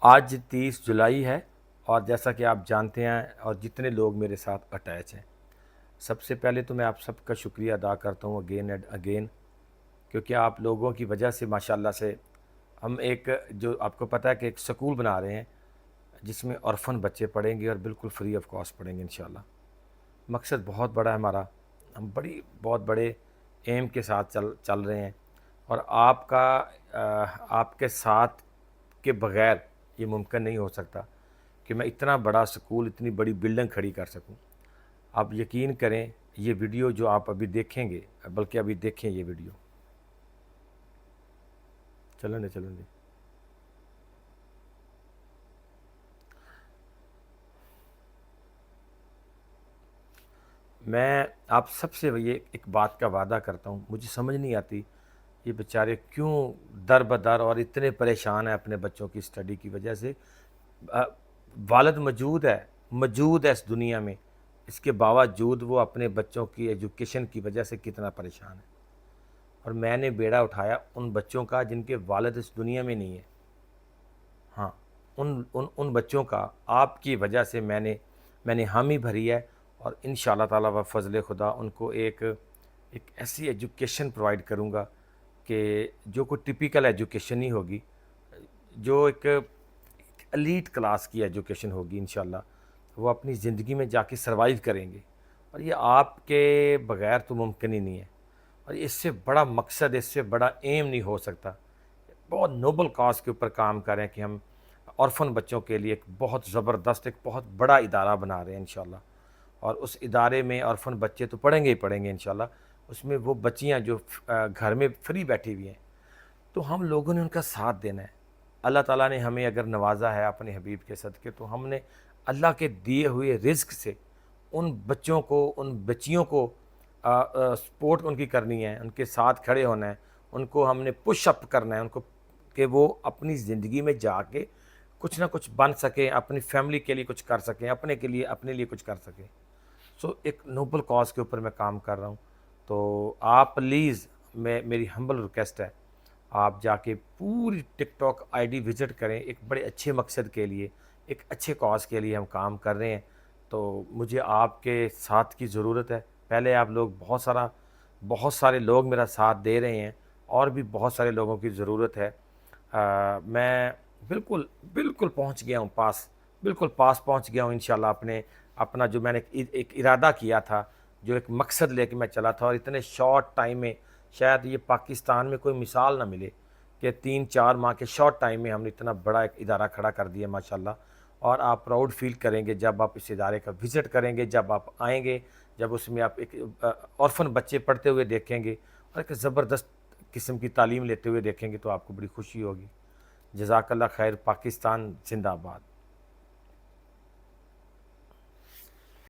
آج 30 جولائی ہے، اور جیسا کہ آپ جانتے ہیں اور جتنے لوگ میرے ساتھ اٹیچ ہیں، سب سے پہلے تو میں آپ سب کا شکریہ ادا کرتا ہوں اگین اینڈ اگین، کیونکہ آپ لوگوں کی وجہ سے ماشاءاللہ سے ہم ایک، جو آپ کو پتہ ہے کہ ایک سکول بنا رہے ہیں جس میں orphan بچے پڑھیں گے اور بالکل فری آف کاسٹ پڑھیں گے انشاءاللہ۔ مقصد بہت بڑا ہے ہمارا، ہم بہت بڑے ایم کے ساتھ چل رہے ہیں، اور آپ کے ساتھ کے بغیر یہ ممکن نہیں ہو سکتا کہ میں اتنا بڑا سکول، اتنی بڑی بلڈنگ کھڑی کر سکوں۔ آپ یقین کریں، یہ ویڈیو جو آپ ابھی دیکھیں گے، بلکہ ابھی دیکھیں یہ ویڈیو، چلیں دے میں آپ سب سے یہ ایک بات کا وعدہ کرتا ہوں، مجھے سمجھ نہیں آتی یہ بیچارے کیوں در بدر اور اتنے پریشان ہیں اپنے بچوں کی اسٹڈی کی وجہ سے۔ والد موجود ہے اس دنیا میں، اس کے باوجود وہ اپنے بچوں کی ایجوکیشن کی وجہ سے کتنا پریشان ہے، اور میں نے بیڑا اٹھایا ان بچوں کا جن کے والد اس دنیا میں نہیں ہے۔ ہاں، ان بچوں کا آپ کی وجہ سے میں نے حامی بھری ہے، اور انشاءاللہ تعالیٰ و فضل خدا ان کو ایک ایسی ایجوکیشن پرووائڈ کروں گا کہ جو کوئی ٹپیکل ایجوکیشن نہیں ہوگی، جو ایک ایلیٹ کلاس کی ایجوکیشن ہوگی انشاءاللہ۔ وہ اپنی زندگی میں جا کے سروائیو کریں گے، اور یہ آپ کے بغیر تو ممکن ہی نہیں ہے، اور اس سے بڑا مقصد، اس سے بڑا ایم نہیں ہو سکتا۔ بہت نوبل کاز کے اوپر کام کریں کہ ہم orphan بچوں کے لیے ایک بہت زبردست، ایک بہت بڑا ادارہ بنا رہے ہیں انشاءاللہ، اور اس ادارے میں orphan بچے تو پڑھیں گے ہی پڑھیں گے انشاءاللہ، اس میں وہ بچیاں جو گھر میں فری بیٹھی ہوئی ہیں، تو ہم لوگوں نے ان کا ساتھ دینا ہے۔ اللہ تعالیٰ نے ہمیں اگر نوازا ہے اپنے حبیب کے صدقے، تو ہم نے اللہ کے دیے ہوئے رزق سے ان بچوں کو، ان بچیوں کو سپورٹ ان کی کرنی ہے، ان کے ساتھ کھڑے ہونا ہے، ان کو ہم نے پش اپ کرنا ہے، ان کو کہ وہ اپنی زندگی میں جا کے کچھ نہ کچھ بن سکیں، اپنی فیملی کے لیے کچھ کر سکیں، اپنے لیے کچھ کر سکیں۔ ایک نوبل کاز کے اوپر میں کام کر رہا ہوں، تو آپ پلیز، میری ہمبل ریکویسٹ ہے، آپ جا کے پوری ٹک ٹاک آئی ڈی وزٹ کریں، ایک بڑے اچھے مقصد کے لیے، ایک اچھے کاز کے لیے ہم کام کر رہے ہیں، تو مجھے آپ کے ساتھ کی ضرورت ہے۔ پہلے آپ لوگ بہت سارے لوگ میرا ساتھ دے رہے ہیں، اور بھی بہت سارے لوگوں کی ضرورت ہے۔ میں بالکل پہنچ گیا ہوں بالکل پاس پہنچ گیا ہوں انشاءاللہ، اپنا جو میں نے ایک ارادہ کیا تھا، جو ایک مقصد لے کے میں چلا تھا، اور اتنے شارٹ ٹائم میں شاید یہ پاکستان میں کوئی مثال نہ ملے کہ 3-4 ماہ کے شارٹ ٹائم میں ہم نے اتنا بڑا ایک ادارہ کھڑا کر دیا ماشاءاللہ۔ اور آپ پراؤڈ فیل کریں گے جب آپ اس ادارے کا وزٹ کریں گے، جب آپ آئیں گے، جب اس میں آپ ایک orphan بچے پڑھتے ہوئے دیکھیں گے، اور ایک زبردست قسم کی تعلیم لیتے ہوئے دیکھیں گے، تو آپ کو بڑی خوشی ہوگی۔ جزاک اللہ خیر۔ پاکستان زندہ باد۔